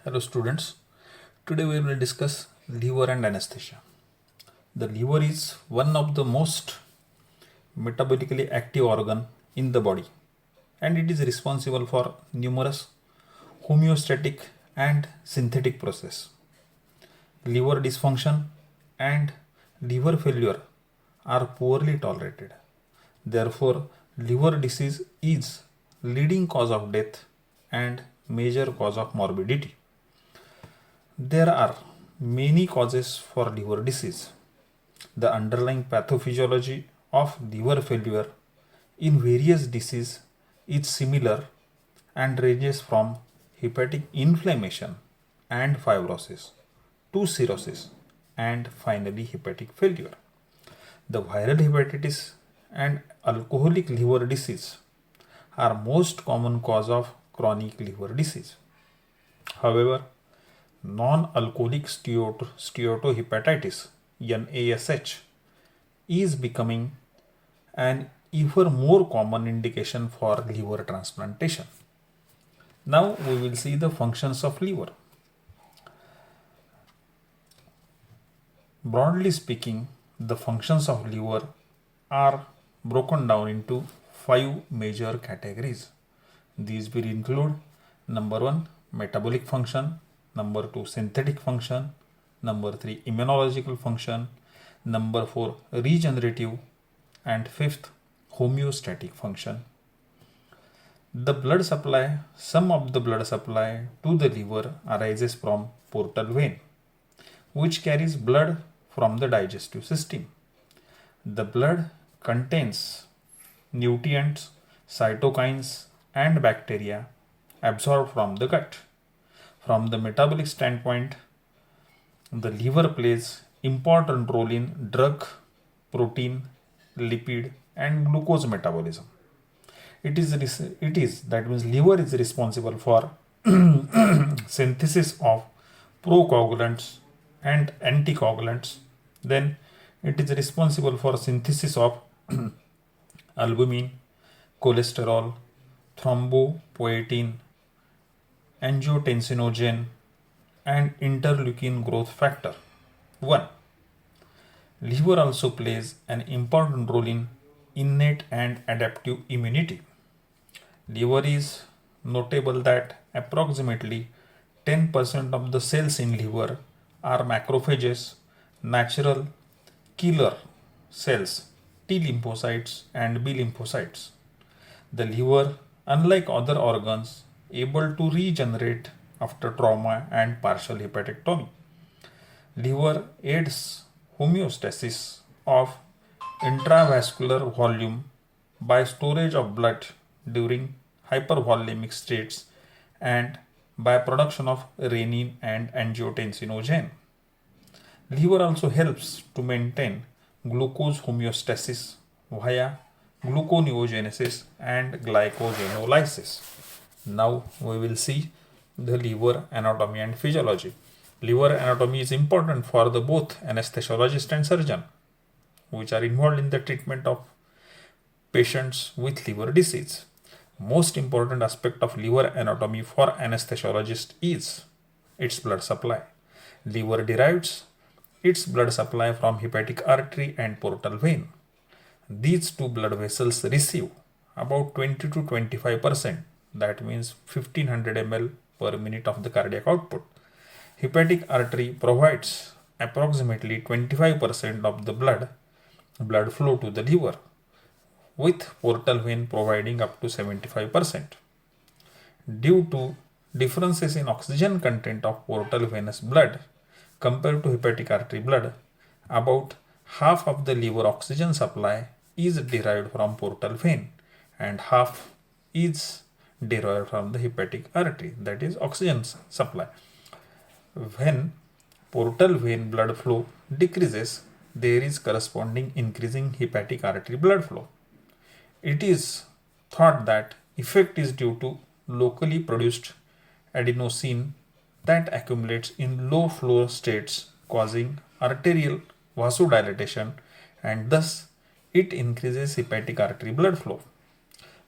Hello students, today we will discuss liver and anesthesia. The liver is one of the most metabolically active organ in the body and it is responsible for numerous homeostatic and synthetic process. Liver dysfunction and liver failure are poorly tolerated. Therefore, liver disease is leading cause of death and major cause of morbidity. There are many causes for liver disease. The underlying pathophysiology of liver failure in various diseases is similar and ranges from hepatic inflammation and fibrosis to cirrhosis and finally hepatic failure. The viral hepatitis and alcoholic liver disease are most common cause of chronic liver disease. However, non-alcoholic steatohepatitis (NASH) is becoming an even more common indication for liver transplantation. Now we will see the functions of liver. Broadly speaking, the functions of liver are broken down into 5 major categories. These will include number 1 metabolic function, number 2 synthetic function, number 3 immunological function, number 4 regenerative, and 5th homeostatic function. The blood supply, some of the blood supply to the liver arises from portal vein, which carries blood from the digestive system. The blood contains nutrients, cytokines, and bacteria absorbed from the gut. From the metabolic standpoint, the liver plays important role in drug, protein, lipid, and glucose metabolism. That means liver is responsible for synthesis of procoagulants and anticoagulants. Then it is responsible for synthesis of albumin, cholesterol, thrombopoietin, angiotensinogen, and interleukin growth factor 1. Liver also plays an important role in innate and adaptive immunity. Liver is notable that approximately 10% of the cells in liver are macrophages, natural killer cells, T lymphocytes and B lymphocytes. The liver, unlike other organs, able to regenerate after trauma and partial hepatectomy. Liver aids homeostasis of intravascular volume by storage of blood during hypervolemic states and by production of renin and angiotensinogen. Liver also helps to maintain glucose homeostasis via gluconeogenesis and glycogenolysis. Now we will see the liver anatomy and physiology. Liver anatomy is important for the both anesthesiologist and surgeon, which are involved in the treatment of patients with liver disease. Most important aspect of liver anatomy for anesthesiologist is its blood supply. Liver derives its blood supply from hepatic artery and portal vein. These two blood vessels receive about 20 to 25%, that means 1500 ml per minute of the cardiac output. Hepatic artery provides approximately 25% of the blood flow to the liver, with portal vein providing up to 75%. Due to differences in oxygen content of portal venous blood compared to hepatic artery blood, about half of the liver oxygen supply is derived from portal vein and half is derived from the hepatic artery, that is oxygen supply. When portal vein blood flow decreases, there is corresponding increasing hepatic artery blood flow. It is thought that effect is due to locally produced adenosine that accumulates in low flow states, causing arterial vasodilatation, and thus it increases hepatic artery blood flow.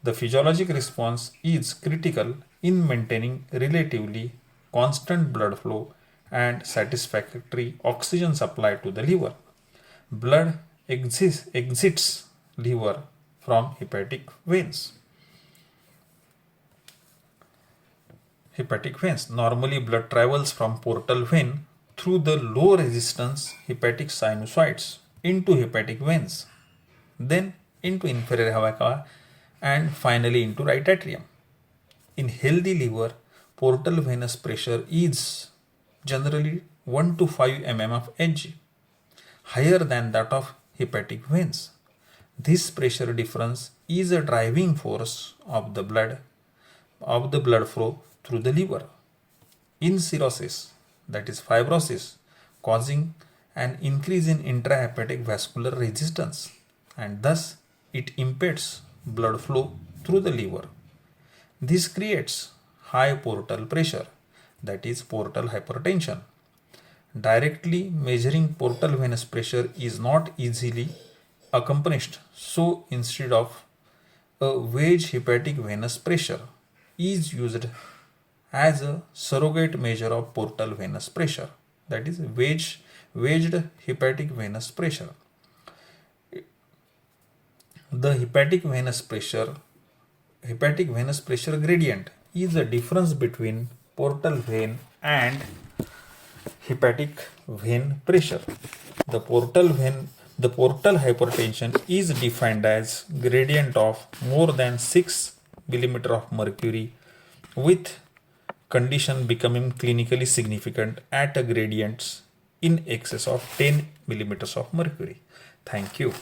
The physiologic response is critical in maintaining relatively constant blood flow, and satisfactory oxygen supply to the liver. Blood exits liver from hepatic veins. Hepatic veins. Normally, blood travels from portal vein through the low resistance hepatic sinusoids into hepatic veins, then into inferior cava, and finally into right atrium. In healthy liver, portal venous pressure is generally 1 to 5 mm of Hg, higher than that of hepatic veins. This pressure difference is a driving force of the blood flow through the liver. In cirrhosis, that is fibrosis, causing an increase in intrahepatic vascular resistance, and thus it impedes blood flow through the liver. This creates high portal pressure, that is portal hypertension. Directly measuring portal venous pressure is not easily accomplished, so instead of a wage hepatic venous pressure is used as a surrogate measure of portal venous pressure, that is waged hepatic venous pressure. The hepatic venous pressure gradient is the difference between portal vein and hepatic vein pressure. The portal hypertension is defined as gradient of more than 6 mm of mercury, with condition becoming clinically significant at a gradients in excess of 10 mm of mercury. Thank you.